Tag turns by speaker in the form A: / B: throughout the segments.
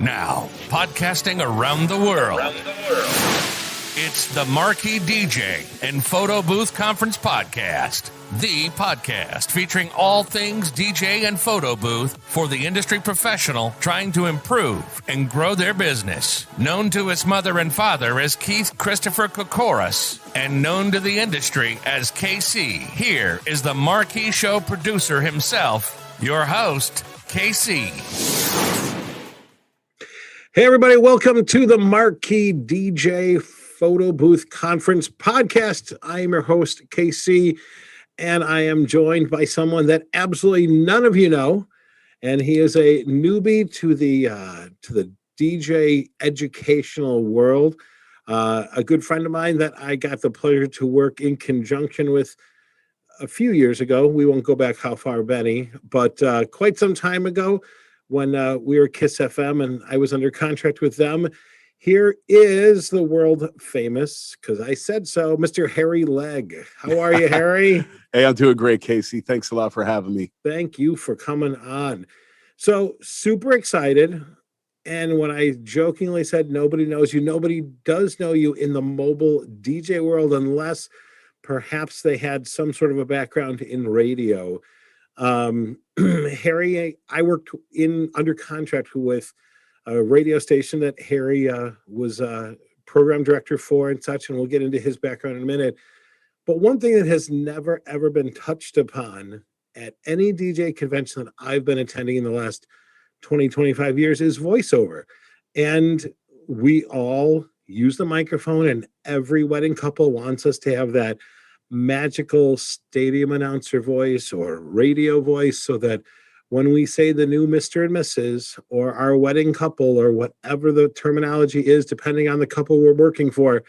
A: Now, podcasting around the world. It's the Marquee DJ and Photo Booth Conference Podcast. The podcast featuring all things DJ and photo booth for the industry professional trying to improve and grow their business. Known to his mother and father as Keith Christopher Kokoris and known to the industry as KC, here is the Marquee Show producer himself, your host, KC.
B: Hey, everybody. Welcome to the Marquee DJ Photo Booth Conference Podcast. I am your host, KC, and I am joined by someone that absolutely none of you know, and he is a newbie to the DJ educational world. A good friend of mine that I got the pleasure to work in conjunction with a few years ago. We won't go back how far, Benny, but quite some time ago, when we were KISS FM and I was under contract with them. Here is the world famous, because I said so, Mr. Harry Legg. How are you, Harry?
C: Hey, I'm doing great, Casey. Thanks a lot for having me.
B: Thank you for coming on. So super excited. And when I jokingly said nobody knows you, nobody does know you in the mobile DJ world unless perhaps they had some sort of a background in radio. Harry, I worked under contract with a radio station that Harry was program director for and such, and we'll get into his background in a minute. But one thing that has never, ever been touched upon at any DJ convention that I've been attending in the last 20, 25 years is voiceover. And we all use the microphone, and every wedding couple wants us to have that magical stadium announcer voice or radio voice, so that when we say the new Mr. and Mrs. or our wedding couple or whatever the terminology is, depending on the couple we're working for,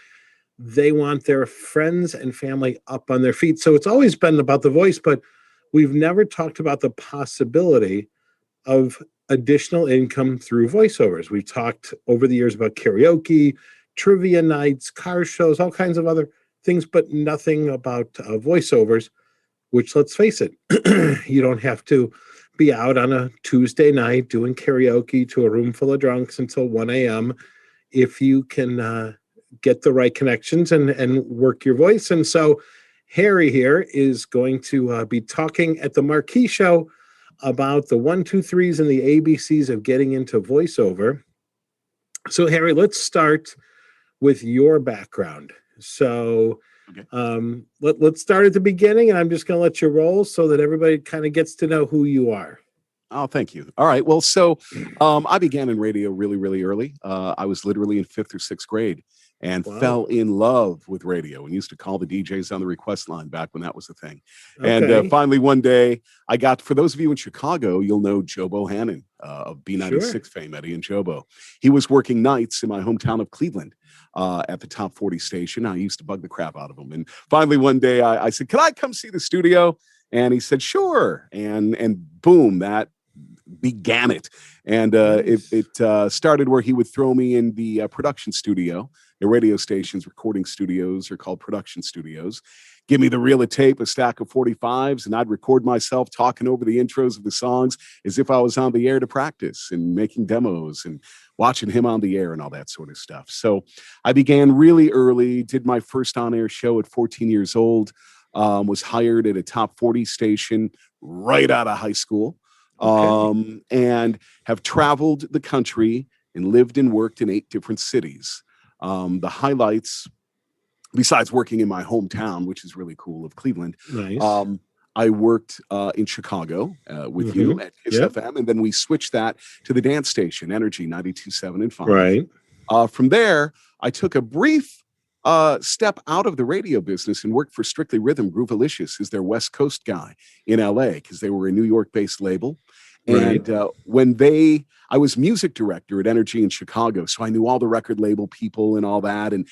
B: they want their friends and family up on their feet. So it's always been about the voice, but we've never talked about the possibility of additional income through voiceovers. We've talked over the years about karaoke, trivia nights, car shows, all kinds of other things, but nothing about voiceovers, which, let's face it, you don't have to be out on a Tuesday night doing karaoke to a room full of drunks until 1 a.m. if you can get the right connections and work your voice. And so Harry here is going to be talking at the Marquee Show about the 1, 2, 3s and the ABCs of getting into voiceover. So Harry, let's start with your background. So okay. Let's start at the beginning, and I'm just going to let you roll so that everybody kind of gets to know who you are.
C: Oh, thank you. All right. Well, so I began in radio really, really early. I was literally in 5th or 6th grade and fell in love with radio and used to call the DJs on the request line back when that was a thing. Okay. And finally, one day, I got, for those of you in Chicago, you'll know Joe Bohannon of B96 fame, Eddie and Jobo. He was working nights in my hometown of Cleveland. At the top 40 station. I used to bug the crap out of him. And finally, one day I said, can I come see the studio? And he said, sure. And boom, that began it. And it started where he would throw me in the production studio. The radio stations, recording studios are called production studios. Give me the reel of tape, a stack of 45s, and I'd record myself talking over the intros of the songs as if I was on the air to practice and making demos and watching him on the air and all that sort of stuff. So I began really early, did my first on-air show at 14 years old, was hired at a top 40 station right out of high school, and have traveled the country and lived and worked in 8 different cities. The highlights, besides working in my hometown, which is really cool, of Cleveland, nice. I worked in Chicago with you at KISS FM, and then we switched that to the dance station, Energy 92.7 and 5. Right. From there, I took a brief step out of the radio business and worked for Strictly Rhythm, Groovalicious as their West Coast guy in LA, because they were a New York-based label. And I was music director at Energy in Chicago, so I knew all the record label people and all that, and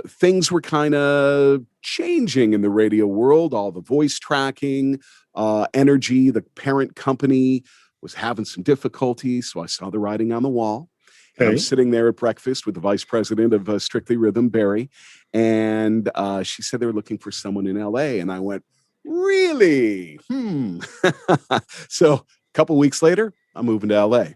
C: things were kind of changing in the radio world. All the voice tracking, Energy, the parent company, was having some difficulty. So I saw the writing on the wall. Okay. I was sitting there at breakfast with the vice president of Strictly Rhythm, Barry. And she said they were looking for someone in LA. And I went, really? So a couple weeks later, I'm moving to LA.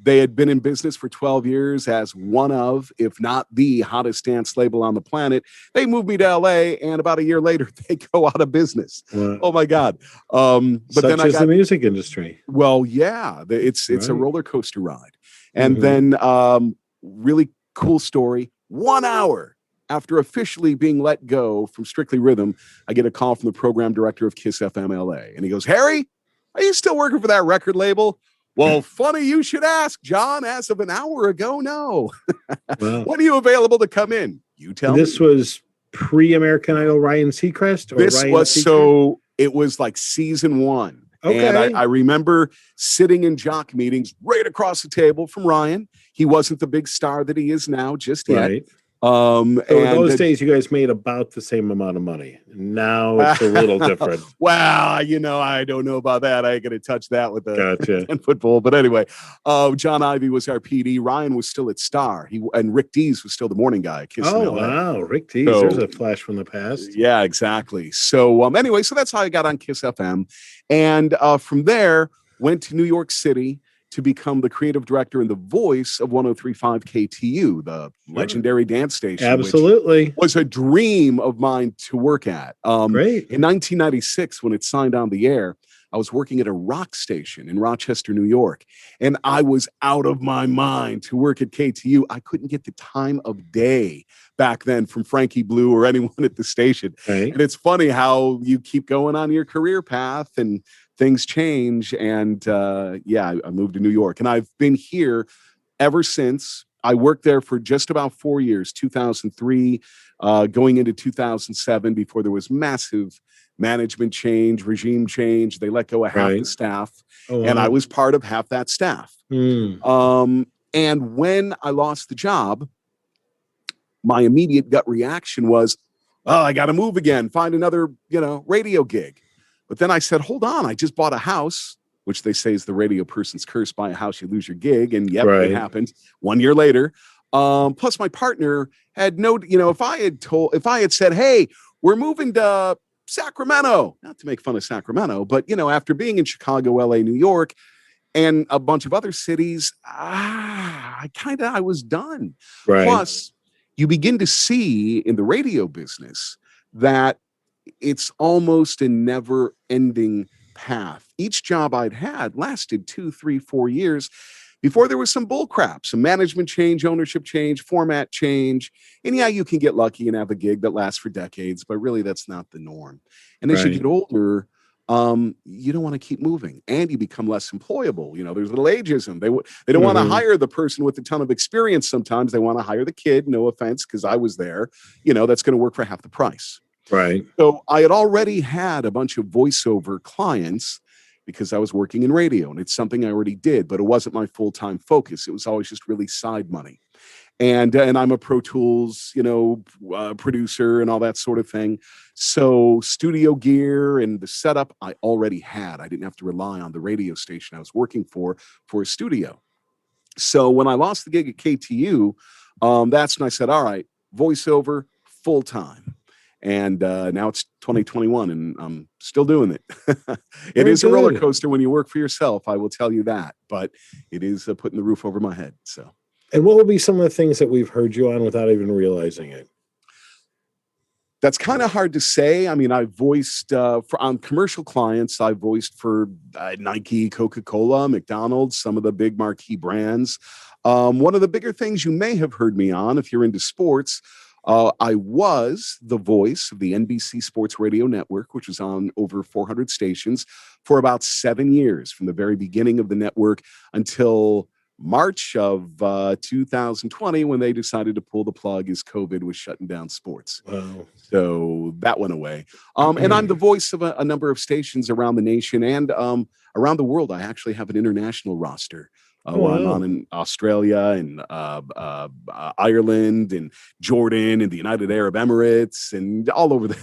C: They had been in business for 12 years as one of, if not the hottest dance label on the planet. They moved me to LA, and about a year later, they go out of business.
B: Wow.
C: Oh my God.
B: But then I got the music industry.
C: Well, yeah, it's a roller coaster ride. And
B: Mm-hmm.
C: then really cool story. 1 hour after officially being let go from Strictly Rhythm, I get a call from the program director of Kiss FM LA. And he goes, Harry, are you still working for that record label? Well, funny you should ask, John. As of an hour ago, no.
B: Wow.
C: When are you available to come in? You tell me.
B: This was pre-American Idol Ryan Seacrest? Or
C: This
B: Ryan
C: was
B: Seacrest?
C: so, it was like season 1.
B: Okay.
C: And I remember sitting in jock meetings right across the table from Ryan. He wasn't the big star that he is now just yet.
B: Right. So in those days, you guys made about the same amount of money. Now it's a little different.
C: Well, I don't know about that. I ain't going to touch that with the
B: Gotcha.
C: 10-foot pole. But anyway, John Ivey was our PD. Ryan was still at Star. And Rick Dees was still the morning guy at Kiss in LA.
B: Wow. Rick Dees.
C: So,
B: there's a flash from the past.
C: Yeah, exactly. So anyway, so that's how I got on Kiss FM. And from there, went to New York City to become the creative director and the voice of 103.5 KTU, the legendary dance station.
B: Absolutely.
C: Which was a dream of mine to work at.
B: Great.
C: In 1996, when it signed on the air, I was working at a rock station in Rochester, New York, and I was out of my mind to work at KTU. I couldn't get the time of day back then from Frankie Blue or anyone at the station.
B: Right.
C: And it's funny how you keep going on your career path and things change. And I moved to New York, and I've been here ever since. I worked there for just about 4 years, 2003, going into 2007, before there was massive management change, regime change. They let go of half the staff, and I was part of half that staff. And when I lost the job, my immediate gut reaction was, oh, I got to move again, find another, radio gig. But then I said, hold on, I just bought a house, which they say is the radio person's curse. Buy a house, you lose your gig. And yep, it happened 1 year later. Plus my partner had if I had said, hey, we're moving to Sacramento, not to make fun of Sacramento, but after being in Chicago, LA, New York, and a bunch of other cities, I was done.
B: Right.
C: Plus, you begin to see in the radio business that it's almost a never-ending path. Each job I'd had lasted 2, 3, 4 years before there was some bull crap, some management change, ownership change, format change. And yeah, you can get lucky and have a gig that lasts for decades, but really that's not the norm. And as you get older, you don't want to keep moving, and you become less employable. There's little ageism. They don't want to hire the person with a ton of experience. Sometimes they want to hire the kid. No offense, because I was there. That's going to work for half the price.
B: Right.
C: So I had already had a bunch of voiceover clients because I was working in radio, and it's something I already did, but it wasn't my full-time focus. It was always just really side money. And I'm a Pro Tools, producer and all that sort of thing. So studio gear and the setup I already had. I didn't have to rely on the radio station I was working for a studio. So when I lost the gig at KTU, that's when I said, all right, voiceover full-time. And now it's 2021, and I'm still doing it. It is a roller coaster when you work for yourself, I will tell you that. But it is putting the roof over my head. So.
B: And what would be some of the things that we've heard you on without even realizing it?
C: That's kind of hard to say. I mean, I voiced on commercial clients. I voiced for Nike, Coca-Cola, McDonald's, some of the big marquee brands. One of the bigger things you may have heard me on, if you're into sports, I was the voice of the NBC Sports Radio Network, which was on over 400 stations for about 7 years, from the very beginning of the network until March of 2020, when they decided to pull the plug as COVID was shutting down sports.
B: Wow.
C: So that went away. And I'm the voice of a number of stations around the nation and around the world. I actually have an international roster. Where I'm on in Australia and Ireland and Jordan and the United Arab Emirates and all over the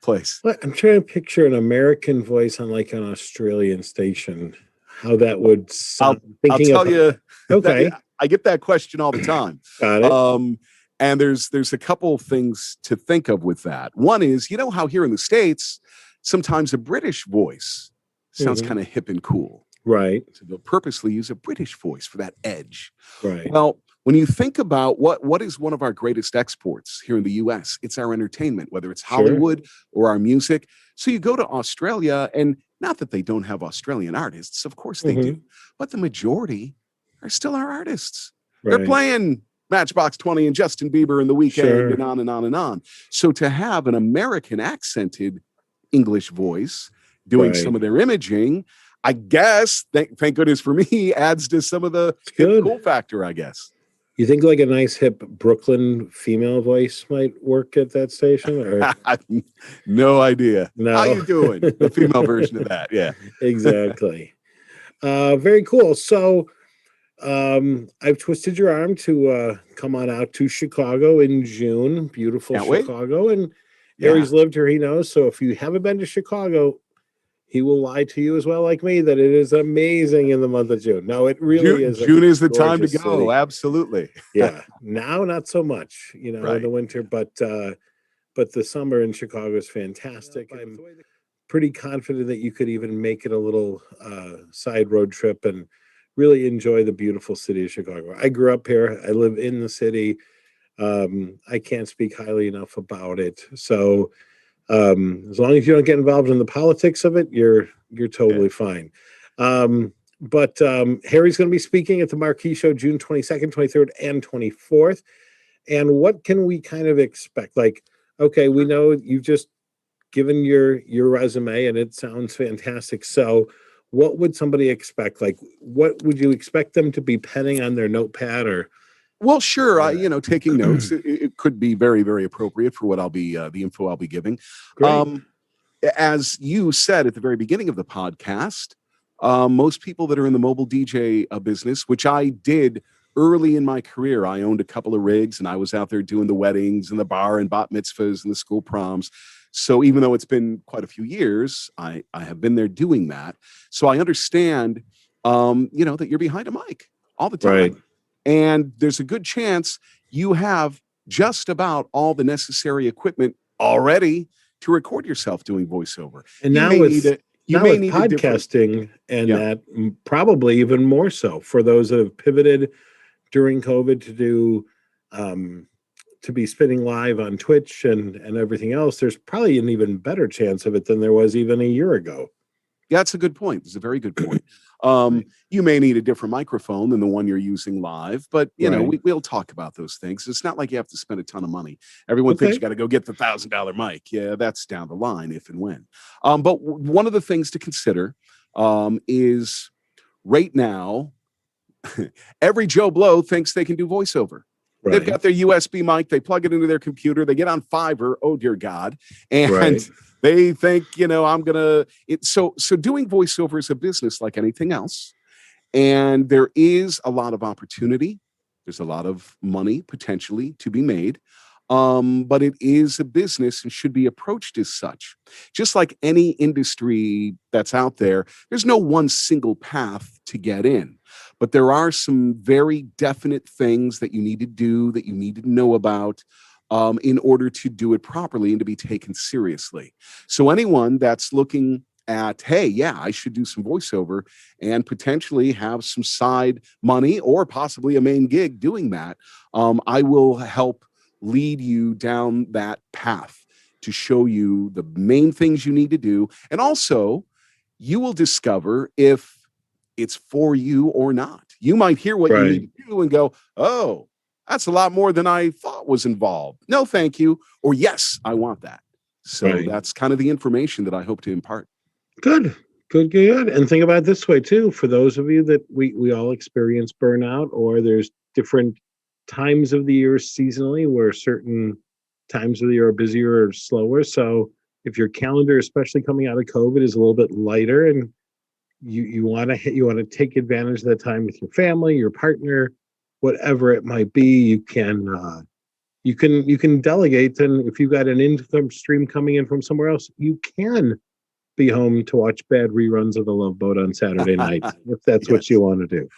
C: place.
B: I'm trying to picture an American voice on like an Australian station. How that would sound.
C: I'll tell you.
B: Okay.
C: I get that question all the time.
B: Got it.
C: And there's a couple things to think of with that. One is, how here in the States, sometimes a British voice sounds kind of hip and cool.
B: Right.
C: So they'll purposely use a British voice for that edge.
B: Right.
C: Well, when you think about what is one of our greatest exports here in the US, it's our entertainment, whether it's
B: Sure.
C: Hollywood or our music. So you go to Australia, and not that they don't have Australian artists, of course they do, but the majority are still our artists. They're
B: Right.
C: playing Matchbox 20 and Justin Bieber in The Weeknd
B: Sure.
C: and on and on and on. So to have an American accented English voice doing some
B: Right.
C: of their imaging, I guess, thank goodness for me, adds to some of the
B: It's
C: hip
B: good.
C: cool factor, I guess.
B: You think like a nice hip Brooklyn female voice might work at that station, or
C: No idea. How you
B: no?
C: doing? The female version of that, yeah.
B: Exactly. Very cool. So I've twisted your arm to come on out to Chicago in June. Beautiful
C: Can't wait.
B: Chicago. And
C: Yeah.
B: Harry's lived here, he knows. So if you haven't been to Chicago, he will lie to you as well, like me, that it is amazing in the month of June. No, it really is.
C: June is the time to
B: gorgeous
C: go.
B: city.
C: Absolutely.
B: Yeah. Now, not so much, in
C: Right.
B: the winter, but the summer in Chicago is fantastic. I'm pretty confident that you could even make it a little side road trip and really enjoy the beautiful city of Chicago. I grew up here. I live in the city. I can't speak highly enough about it. So as long as you don't get involved in the politics of it, you're totally fine. But Harry's going to be speaking at the Marquee Show June 22nd, 23rd, and 24th. And what can we kind of expect? Like, okay, we know you've just given your resume and it sounds fantastic. So what would somebody expect? Like, what would you expect them to be penning on their notepad or?
C: Well, sure. Taking notes, it could be very, very appropriate for what I'll be, the info I'll be giving.
B: Great.
C: As you said at the very beginning of the podcast, most people that are in the mobile DJ business, which I did early in my career, I owned a couple of rigs and I was out there doing the weddings and the bar and bat mitzvahs and the school proms. So even though it's been quite a few years, I have been there doing that. So I understand, that you're behind a mic all the time.
B: Right.
C: And there's a good chance you have just about all the necessary equipment already to record yourself doing voiceover.
B: And
C: You
B: now
C: may
B: with
C: need
B: podcasting and
C: Yeah.
B: that probably even more so for those that have pivoted during COVID to do to be spinning live on Twitch and everything else. There's probably an even better chance of it than there was even a year ago.
C: Yeah, that's a good point. It's a very good point. You may need a different microphone than the one you're using live, but
B: Right.
C: we'll talk about those things. It's not like you have to spend a ton of money. Everyone thinks
B: Okay.
C: you got to go get the $1,000 mic. Yeah, that's down the line if and when. But one of the things to consider is right now, every Joe Blow thinks they can do voiceover. They've
B: Right.
C: got their USB mic. They plug it into their computer. They get on Fiverr. Oh dear God! And
B: Right.
C: they think, I'm gonna. So doing voiceover is a business like anything else, and there is a lot of opportunity. There's a lot of money potentially to be made, but it is a business and should be approached as such. Just like any industry that's out there, there's no one single path to get in. But there are some very definite things that you need to do, that you need to know about in order to do it properly and to be taken seriously. So anyone that's looking at, hey, yeah, I should do some voiceover and potentially have some side money or possibly a main gig doing that, I will help lead you down that path to show you the main things you need to do. And also, you will discover if it's for you or not. You might hear what you
B: Right.
C: need to do and go, oh, that's a lot more than I thought was involved. No, thank you. Or yes, I want that. So
B: Right.
C: that's kind of the information that I hope to impart.
B: Good. And think about it this way too. For those of you that we all experience burnout, or there's different times of the year seasonally where certain times of the year are busier or slower. So if your calendar, especially coming out of COVID, is a little bit lighter and you want to take advantage of that time with your family, your partner, whatever it might be, you can delegate. And if you've got an income stream coming in from somewhere else, you can be home to watch bad reruns of The Love Boat on Saturday night if that's what
C: Yes.
B: you want to do.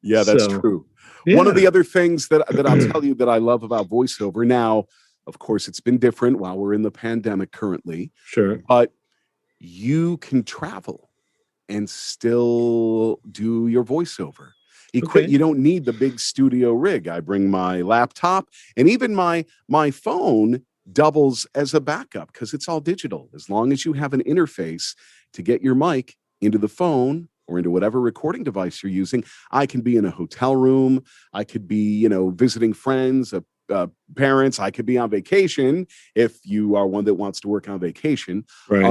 C: Yeah, that's
B: So,
C: true.
B: Yeah.
C: One of the other things that I'll tell you that I love about voiceover now, of course, it's been different while we're in the pandemic currently,
B: Sure.
C: but you can travel. and still do your voiceover.
B: Okay.
C: You don't need the big studio rig. I bring my laptop, and even my phone doubles as a backup because it's all digital. As long as you have an interface to get your mic into the phone or into whatever recording device you're using, I can be in a hotel room. I could be, visiting friends, parents. I could be on vacation if you are one that wants to work on vacation.
B: Right.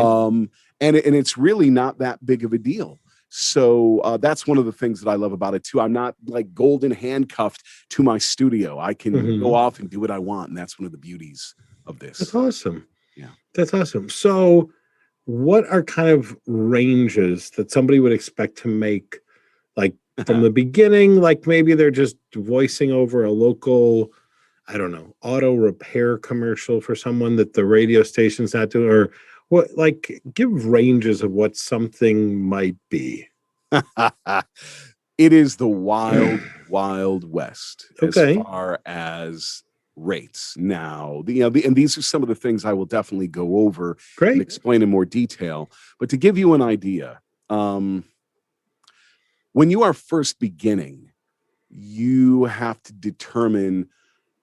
C: And it's really not that big of a deal. So that's one of the things that I love about it too. I'm not like golden handcuffed to my studio. I can go off and do what I want. And that's one of the beauties of this.
B: That's awesome.
C: Yeah.
B: That's awesome. So what are kind of ranges that somebody would expect to make, like from the beginning? Like maybe they're just voicing over a local, I don't know, auto repair commercial for someone that the radio station's not doing, or what, like give ranges of what something might be.
C: It is the wild, wild west as
B: Okay.
C: far as rates. Now, and these are some of the things I will definitely go over and explain in more detail. But to give you an idea, when you are first beginning, you have to determine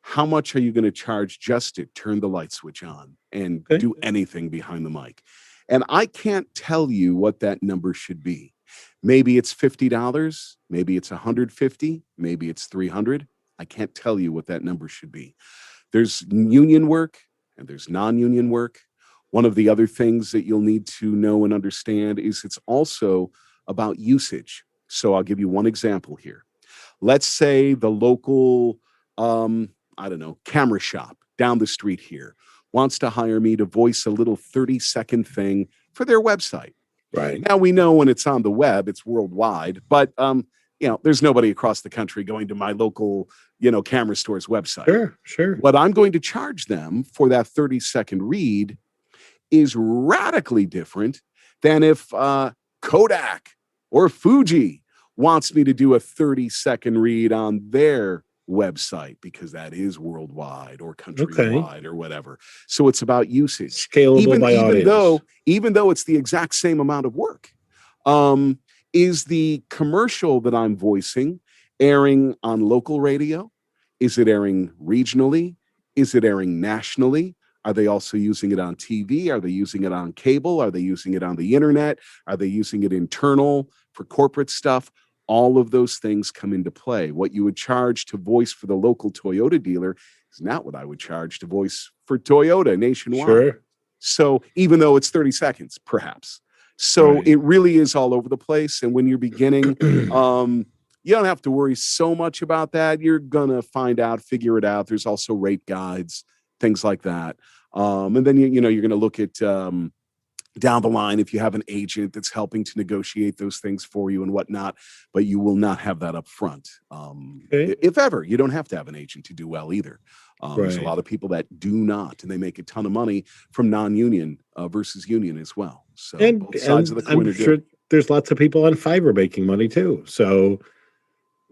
C: how much are you going to charge just to turn the light switch on and do anything behind the mic. And I can't tell you what that number should be. Maybe it's $50, maybe it's $150, maybe it's $300. I can't tell you what that number should be. There's union work and there's non-union work. One of the other things that you'll need to know and understand is it's also about usage. So I'll give you one example here. Let's say the local, camera shop down the street here wants to hire me to voice a little 30-second thing for their website.
B: Right.
C: Now, we know when it's on the web, it's worldwide, but, there's nobody across the country going to my local, camera store's website.
B: Sure.
C: What I'm going to charge them for that 30-second read is radically different than if Kodak or Fuji wants me to do a 30-second read on their website, because that is worldwide or countrywide or whatever. So it's about usage.
B: Scalable by audience.
C: Even though it's the exact same amount of work. Is the commercial that I'm voicing airing on local radio? Is it airing regionally? Is it airing nationally? Are they also using it on TV? Are they using it on cable? Are they using it on the internet? Are they using it internal for corporate stuff? All of those things come into play. What you would charge to voice for the local Toyota dealer is not what I would charge to voice for Toyota nationwide.
B: Sure.
C: So even though it's 30 seconds, perhaps. So it really is all over the place. And when you're beginning, you don't have to worry so much about that. You're going to figure it out. There's also rate guides, things like that. And then, you're going to look at down the line if you have an agent that's helping to negotiate those things for you and whatnot, but you will not have that up front. If ever, you don't have to have an agent to do well either. There's a lot of people that do not, and they make a ton of money from non-union versus union as well. So both sides of the coin are good.
B: There's lots of people on Fiverr making money too. So,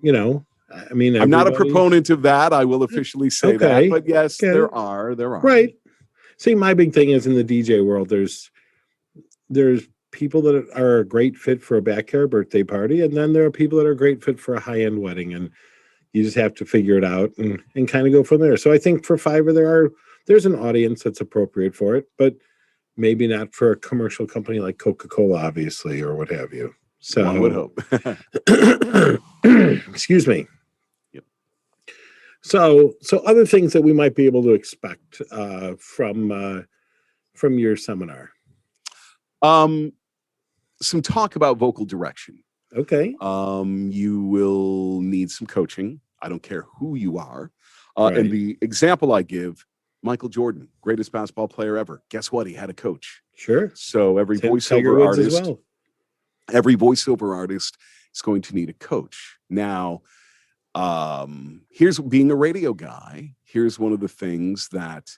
B: I mean,
C: I'm not a proponent of that. I will officially say that, but yes, there are.
B: Right. See, my big thing is in the DJ world, there's people that are a great fit for a backyard birthday party, and then there are people that are a great fit for a high-end wedding, and you just have to figure it out and kind of go from there. So I think for Fiverr, there's an audience that's appropriate for it, but maybe not for a commercial company like Coca-Cola, obviously, or what have you. So
C: I would hope.
B: Excuse me.
C: Yep.
B: So other things that we might be able to expect from your seminar.
C: Some talk about vocal direction.
B: Okay.
C: You will need some coaching. I don't care who you are. And the example I give, Michael Jordan, greatest basketball player ever. Guess what? He had a coach.
B: Sure.
C: So every voiceover artist is going to need a coach. Now, here's being a radio guy. Here's one of the things that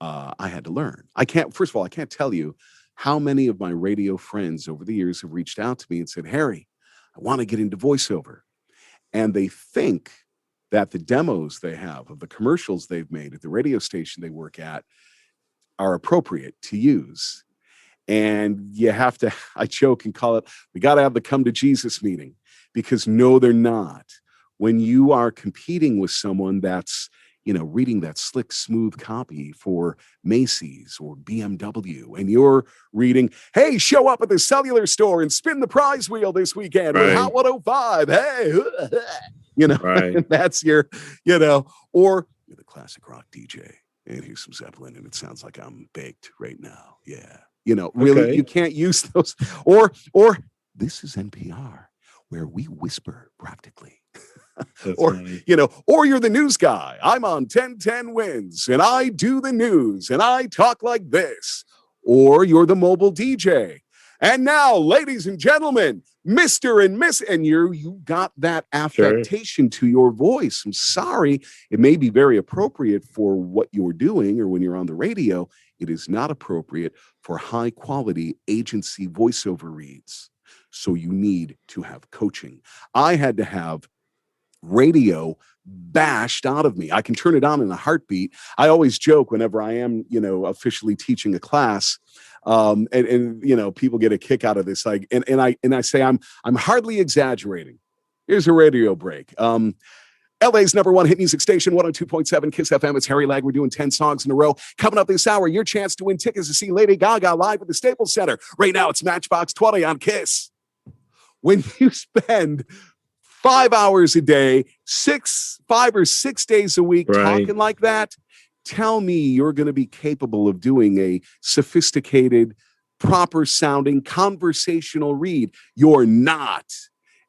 C: I had to learn. First of all, I can't tell you how many of my radio friends over the years have reached out to me and said, Harry, I want to get into voiceover. And they think that the demos they have of the commercials they've made at the radio station they work at are appropriate to use. And you have to, I joke and call it, we got to have the come to Jesus meeting, because no, they're not. When you are competing with someone that's, reading that slick, smooth copy for Macy's or BMW, and you're reading, hey, show up at the cellular store and spin the prize wheel this weekend with Hot 105. Hey,
B: Right.
C: that's your, or you're the classic rock DJ. And here's some Zeppelin, and it sounds like I'm baked right now. Yeah. Really,
B: Okay.
C: you can't use those. Or this is NPR, where we whisper practically.
B: That's
C: Or,
B: funny.
C: or you're the news guy. I'm on 1010 Wins, and I do the news, and I talk like this. Or you're the mobile DJ. And now, ladies and gentlemen, Mr. and Miss, and you got that affectation to your voice. I'm sorry. It may be very appropriate for what you're doing or when you're on the radio. It is not appropriate for high quality agency voiceover reads. So you need to have coaching. I had to have radio bashed out of me. I can turn it on in a heartbeat. I always joke whenever I am, officially teaching a class, and people get a kick out of this. Like, and I say I'm hardly exaggerating. Here's a radio break. LA's number one hit music station, 102.7 Kiss FM. It's Harry Legg. We're doing 10 songs in a row. Coming up this hour, your chance to win tickets to see Lady Gaga live at the Staples Center. Right now, it's Matchbox 20 on Kiss. When you spend 5 hours a day, 5 or 6 days a week, talking like that, tell me you're going to be capable of doing a sophisticated, proper sounding conversational read. You're not.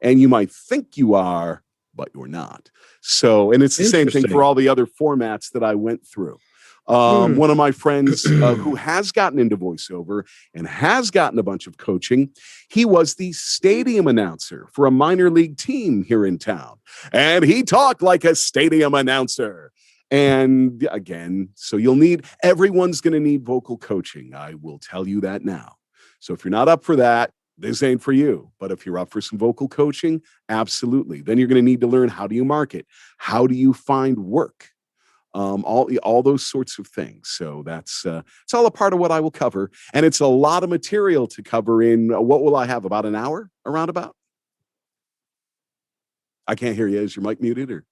C: And you might think you are, but you're not. So, and it's the same thing for all the other formats that I went through. One of my friends who has gotten into voiceover and has gotten a bunch of coaching, he was the stadium announcer for a minor league team here in town. And he talked like a stadium announcer. And again, so everyone's going to need vocal coaching. I will tell you that now. So if you're not up for that, this ain't for you. But if you're up for some vocal coaching, absolutely. Then you're going to need to learn, how do you market? How do you find work? All those sorts of things. So that's it's all a part of what I will cover, and it's a lot of material to cover in. What will I have? About an hour, around about? I can't hear you. Is your mic muted or?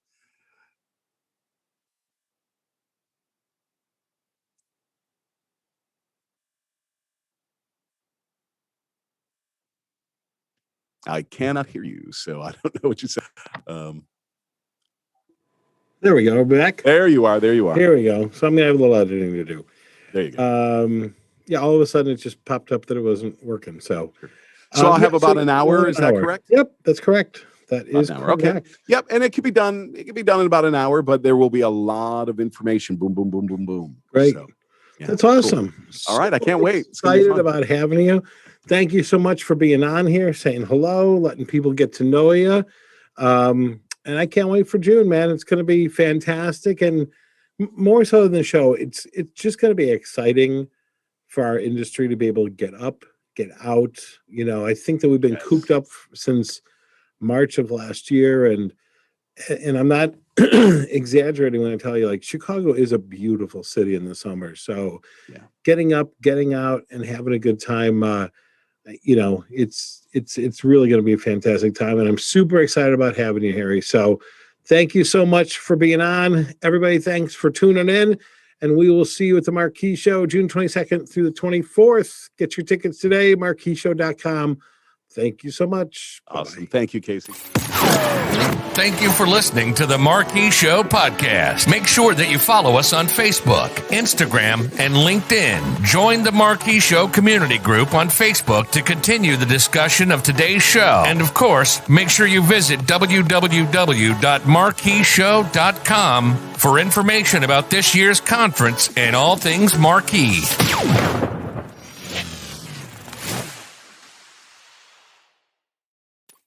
C: I cannot hear you, so I don't know what you said.
B: There we go. We're back.
C: There you are.
B: Here we go. So I'm going to have a little editing to do.
C: There you go.
B: Yeah, all of a sudden it just popped up that it wasn't working. So
C: I'll have about an hour. Is that correct?
B: Yep, that's correct. That is correct.
C: Okay. Yep, and it can be done. It can be done in about an hour, but there will be a lot of information. Boom, boom, boom, boom, boom.
B: Great.
C: So, yeah,
B: that's awesome.
C: Cool. All right, I can't wait.
B: Excited about having you. Thank you so much for being on here, saying hello, letting people get to know you. And I can't wait for June, man. It's going to be fantastic. And more so than the show, it's just going to be exciting for our industry to be able to get up, get out. I think that we've been cooped up since March of last year. And I'm not exaggerating when I tell you, like, Chicago is a beautiful city in the summer. So getting up, getting out, and having a good time, it's really going to be a fantastic time, and I'm super excited about having you, Harry. So thank you so much for being on. Everybody, thanks for tuning in, and we will see you at the Marquee Show June 22nd through the 24th. Get your tickets today, marqueeshow.com. Thank you so much.
C: Awesome.
B: Bye-bye.
C: Thank you, Casey.
A: Thank you for listening to the Marquee Show Podcast. Make sure that you follow us on Facebook, Instagram, and LinkedIn. Join the Marquee Show community group on Facebook to continue the discussion of today's show. And of course, make sure you visit www.marqueeshow.com for information about this year's conference and all things Marquee.